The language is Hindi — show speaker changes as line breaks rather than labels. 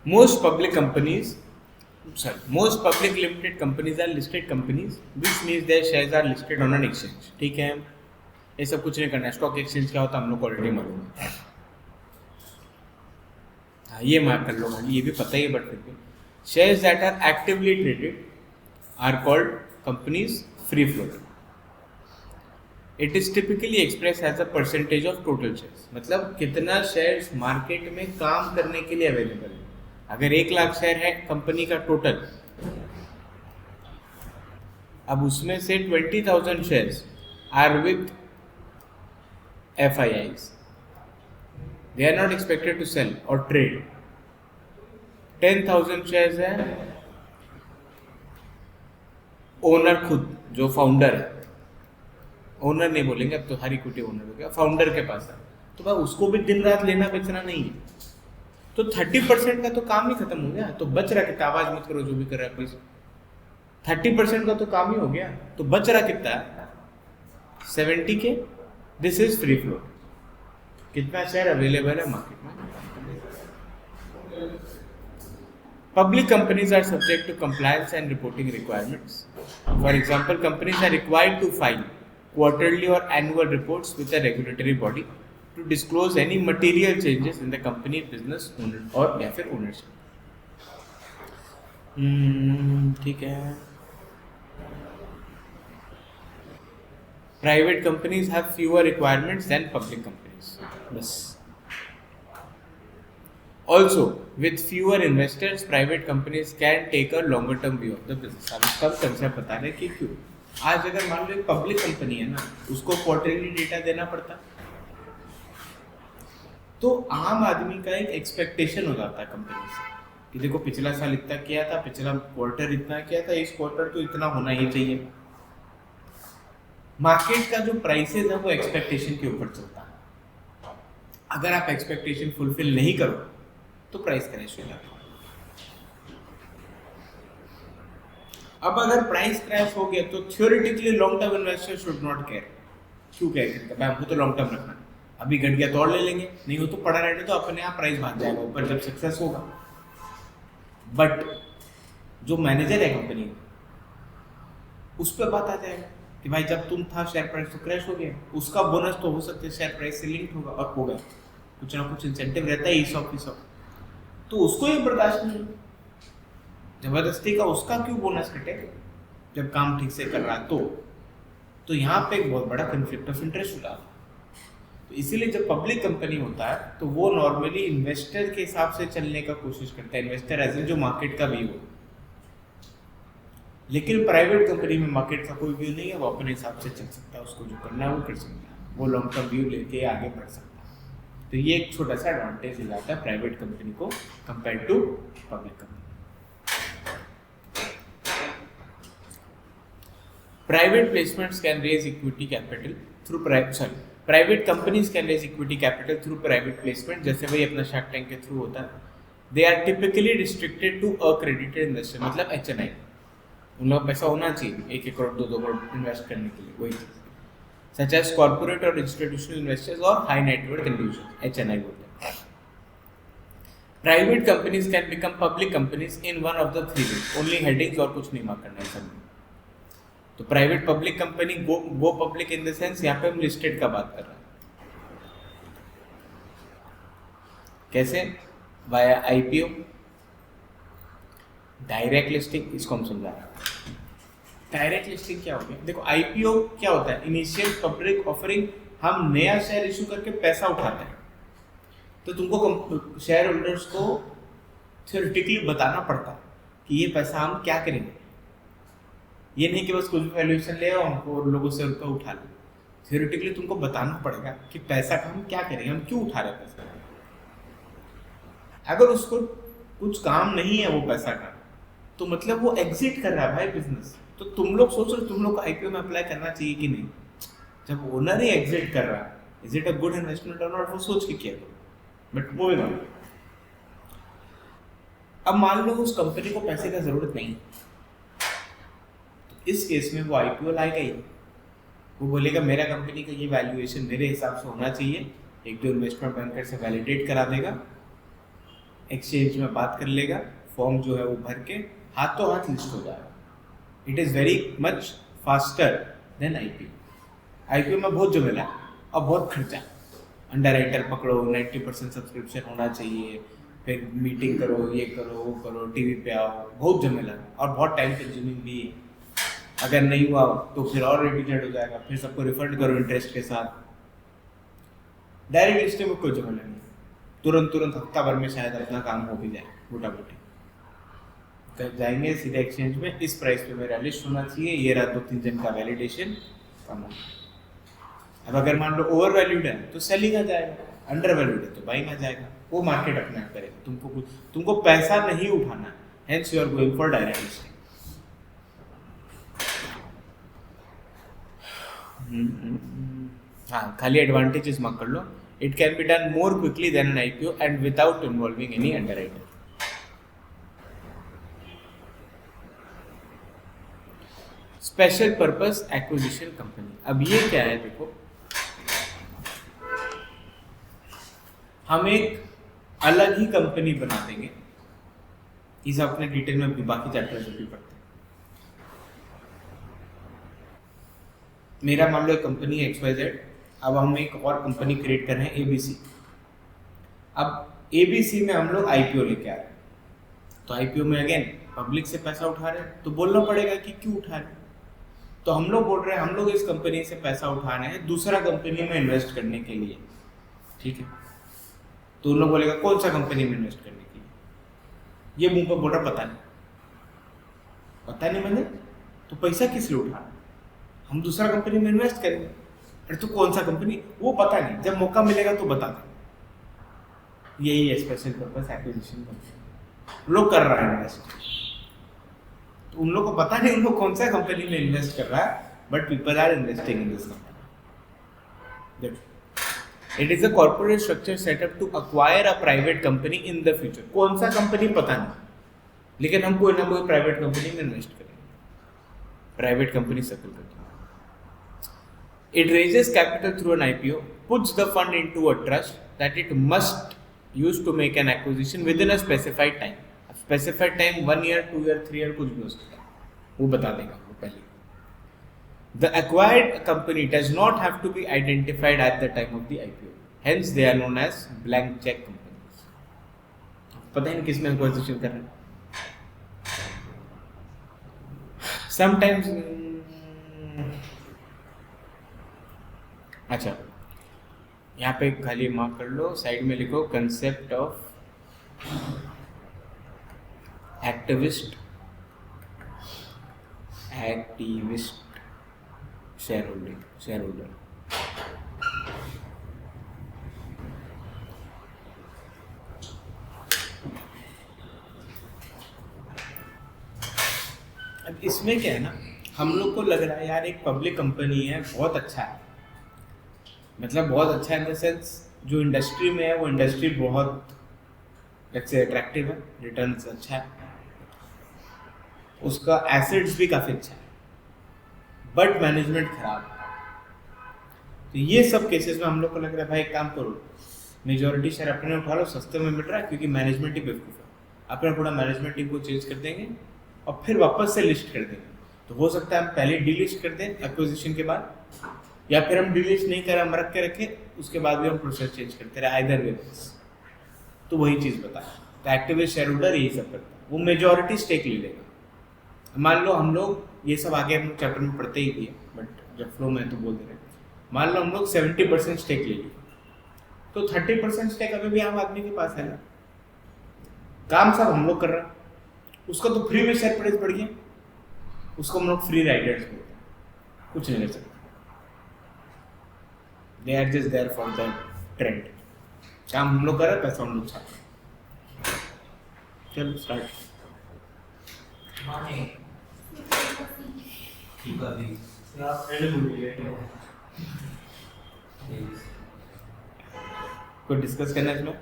Most public companies, most public limited companies are listed companies, which means their shares are listed on an exchange. ठीक है, ये सब कुछ नहीं करना है. स्टॉक एक्सचेंज क्या होता है हम लोग को ऑलरेडी मालूम है. हाँ, ये मार्क कर लो, ये भी पता ही है, बट फिर भी shares that are actively traded are called companies free float. It is typically express as a percentage of total shares. मतलब कितना शेयर्स मार्केट में काम करने के लिए अवेलेबल है. अगर 1 लाख शेयर है कंपनी का टोटल, अब उसमें से 20,000 shares are with FIIs. They are not expected to sell or trade. 10,000 shares है ओनर खुद, जो फाउंडर है, ओनर नहीं बोलेंगे अब तो, हर इक्विटी ओनर हो गया, फाउंडर के पास है, तो भाई उसको भी दिन रात लेना बेचना नहीं है. तो 30% का तो काम ही खत्म हो गया. तो बच रहा कितना, आवाज मत करो जो भी कर रहा है प्लीज. 30% का तो काम ही हो गया. तो बच रहा कितना है, 70 के. This is free float. कितना शेयर अवेलेबल है मार्केट में. Public companies are subject to compliance and reporting requirements. For example, companies are required to file quarterly or annual reports with a regulatory body to disclose any material changes in the company business owner or या फिर ownership. ठीक है. Private companies have fewer requirements than public companies. बस. Also, with fewer investors, private companies can take a longer term view of the business. अब इसका कंसेप्ट बता रहे कि क्यों. आज अगर मान लो एक पब्लिक कंपनी है ना, उसको क्वार्टरली डेटा देना पड़ता, तो आम आदमी का एक एक्सपेक्टेशन हो जाता है कंपनी से कि देखो पिछला साल इतना किया था, पिछला क्वार्टर इतना किया था, इस क्वार्टर तो इतना होना ही चाहिए. मार्केट का जो प्राइसेस है वो एक्सपेक्टेशन के ऊपर चलता है. अगर आप एक्सपेक्टेशन फुलफिल नहीं करो तो प्राइस क्रैश हो जाता है. अब अगर प्राइस क्रैश हो गया तो theoretically long term investor should not care. क्यों केयर करेगा भाई, हमको तो लॉन्ग टर्म रखना है. अभी घट गया तो और ले लेंगे, नहीं हो तो पड़ा रहने तो अपने आप प्राइस भाग जाएगा ऊपर जब सक्सेस होगा. बट जो मैनेजर है कंपनी उस पर बात आ जाएगा कि भाई जब तुम था शेयर प्राइस तो क्रैश हो गया, उसका बोनस तो हो सकता है शेयर प्राइस से लिंक्ड होगा, और होगा कुछ ना कुछ इंसेंटिव रहता है ईसॉप, तो उसको ये बर्दाश्त नहीं. जबरदस्ती का उसका क्यों बोनस कटेगा जब काम ठीक से कर रहा. तो यहाँ पे एक बहुत बड़ा कन्फ्लिक्ट ऑफ इंटरेस्ट होता है. तो इसीलिए जब पब्लिक कंपनी होता है तो वो नॉर्मली इन्वेस्टर के हिसाब से चलने का कोशिश करता है. इन्वेस्टर एज जो मार्केट का व्यू हो. लेकिन प्राइवेट कंपनी में मार्केट का कोई व्यू नहीं है, वो अपने हिसाब से चल सकता है, उसको जो करना है वो कर सकता है, वो लॉन्ग टर्म व्यू लेके आगे बढ़ सकता है. तो ये एक छोटा सा एडवांटेज हो जाता है प्राइवेट कंपनी को compare to public company. Private placements can raise equity capital through private companies can raise equity capital through private placement. जैसे वही अपना शार्क टैंक के थ्रू होता है. They are typically restricted to accredited investor. मतलब HNI, उन लोगों का पैसा होना चाहिए 1 करोड़ 2 करोड़ इन्वेस्ट करने के लिए, वही चीज़. Such as corporate or institutional investors or high net worth individuals, HNI बोलते हैं. Private companies can become public companies in one of the 3 ways. Only headings और कुछ नहीं मार्क करना है सब. तो private public company go public in the sense यहाँ पे हम लिस्टेड का बात कर रहे हैं. कैसे? वाया IPO, डायरेक्ट लिस्टिंग, इसको हम समझा रहे हैं. डायरेक्ट लिस्टिंग क्या हो गया? देखो IPO क्या होता है, इनिशियल पब्लिक ऑफरिंग. हम नया शेयर इशू करके पैसा उठाते हैं, तो तुमको शेयर होल्डर्स को थ्योरेटिकली बताना पड़ता है कि ये पैसा हम क्या करेंगे. ये नहीं कि बस कुछ भी वैल्यूएशन ले और हमको लोगों से रुपये उठा ले. थ्योरेटिकली तुमको बताना पड़ेगा कि पैसा का हम क्या करेंगे, हम क्यों उठा रहे हैं पैसा. अगर उसको कुछ काम नहीं है वो पैसा का, तो मतलब वो एग्जिट कर रहा है भाई बिजनेस. तो तुम लोग सोचो तुम लोग को IPO में अप्लाई करना चाहिए कि नहीं. जब ओनर ही एग्जिट कर रहा है, is it a good investment और नॉट, वो सोच के किया करो. बट वो अब मान लो उस कंपनी को पैसे का जरूरत नहीं, तो इस केस में वो IPO लाएगा ही. वो बोलेगा मेरा कंपनी का ये वैल्यूएशन मेरे हिसाब से होना चाहिए, एक दो इन्वेस्टमेंट बैंकर से वैलिडेट करा देगा, एक्सचेंज में बात कर लेगा, फॉर्म जो है वो भर के हाथों हाथ लिस्ट हो जाएगा। It is very much faster than IPO. IPO में बहुत झमेला है और बहुत खर्चा, अंडर राइटर पकड़ो, 90% सब्सक्रिप्शन होना चाहिए, फिर मीटिंग करो, ये करो वो करो, टीवी पे आओ, बहुत झमेला है और बहुत टाइम कंज्यूमिंग भी है। अगर नहीं हुआ तो फिर और रिजेक्ट हो जाएगा, फिर सबको रिफंड करो इंटरेस्ट के साथ। डायरेक्ट लिस्टिंग में कोई झमेला नहीं, तुरंत हफ्ता भर में शायद अपना काम हो भी जाए मोटा मोटी। तो जाएंगे सीधे एक्सचेंज में, इस प्राइस पे मेरा लिस्ट होना चाहिए, ये रहा 2-3 दिन का वैलिडेशन कम हो। अब अगर मान लो ओवर वैल्यूड है तो सेलिंग आ जाएगा, अंडर वैल्यूड है तो बाइंग आ जाएगा। वो मार्केट अपना करेगा, तुमको पैसा नहीं उठाना, hence you are going for direct listing. हाँ, खाली एडवांटेजेस मार्क कर लो। It can be done more quickly than an IPO and without involving any underwriter. Special purpose acquisition company, अब ये क्या है देखो, हम एक अलग ही कंपनी बना देंगे, इसे अपने डिटेल में भी बाकी चैप्टर से भी पढ़ते हैं। मेरा मान लो एक कंपनी है XYZ, अब हम एक और कंपनी क्रिएट कर रहे हैं ABC। अब ABC में हम लोग आईपीओ लेके आ रहे हैं, तो आईपीओ में अगेन पब्लिक से पैसा उठा रहे हैं, तो बोलना पड़ेगा कि क्यों उठा रहे हैं। तो हम लोग बोल रहे हैं हम लोग इस कंपनी से पैसा उठा रहे हैं दूसरा कंपनी में इन्वेस्ट करने के लिए, ठीक है। तो उन लोग बोलेगा कौन सा कंपनी में इन्वेस्ट करने के लिए, ये मुंह पर बोल रहा पता नहीं मैंने, तो पैसा किस लिए उठा, हम दूसरा कंपनी में इन्वेस्ट करेंगे। अरे तो कौन सा कंपनी, वो पता नहीं, जब मौका मिलेगा तो बता दें। यही है स्पेशल पर्पस एक्विजिशन कंपनी, लोग कर रहा है इन्वेस्ट, तो उन लोग को पता नहीं उन लोग कौन सा कंपनी में इन्वेस्ट कर रहा है, but people are investing in this company. It is a corporate structure setup to acquire a private company in the future. कौन सा कंपनी पता नहीं, लेकिन हम कोई ना कोई प्राइवेट कंपनी में इन्वेस्ट करेंगे, प्राइवेट कंपनी सेटल करते हैं। It raises capital through an IPO, puts the fund into a trust that it must use to make an acquisition within a specified time. Specified time 1 year, 2 year, 3 year कुछ भी हो सकता है, वो बता देगा वो पहले। The acquired company does not have to be identified at the time of the IPO. Hence they are known as blank check companies. पता ही नहीं किस में acquisition कर रहे हैं। Sometimes अच्छा, यहाँ पे खाली मार्क कर लो, साइड में लिखो concept of activist share holder. अब इसमें क्या है ना, हम लोग को लग रहा है यार एक पब्लिक कंपनी है, बहुत अच्छा है, मतलब बहुत अच्छा इन द सेंस जो इंडस्ट्री में है वो इंडस्ट्री बहुत अच्छे अट्रैक्टिव है, रिटर्न्स अच्छा है, उसका एसेट्स भी काफ़ी अच्छा है, बट मैनेजमेंट खराब है। तो ये सब केसेस में हम लोग को लग रहा है भाई एक काम करो, मेजॉरिटी शेयर अपने उठा लो, सस्ते में मिल रहा है, क्योंकि मैनेजमेंट ही बेवकूफ़ है, अपना पूरा मैनेजमेंट टीम को चेंज कर देंगे और फिर वापस से लिस्ट कर देंगे। तो हो सकता है हम पहले डीलिस्ट कर दें एक्विजिशन के बाद, या फिर हम डिलीट नहीं करें, हम रख के रखें, उसके बाद भी हम प्रोसेस चेंज करते रहे, आइदर वे। तो वही चीज़ बताया, तो एक्टिविस्ट शेयर होल्डर यही सब करता है, वो मेजॉरिटी स्टेक ले लेगा। मान लो हम लोग ये सब आगे हम चैप्टर में पढ़ते ही दिए, बट जब फ्लो में तो बोल दे रहे, मान लो हम लोग 70% स्टेक ले लिए, तो 30% स्टेक अभी भी आम आदमी के पास है ना, काम सब हम लोग कर रहे हैं, उसका तो फ्री में शेयर प्राइस बढ़ गया, उसको हम लोग फ्री राइडर्स बोलते हैं, कुछ नहीं कर सकते, they are just there for the trend। काम हम लोग कर रहे हैं, पैसा हम लोग छाप रहे हैं। चलो स्टार्ट। कोई डिस्कस करना है इसमें?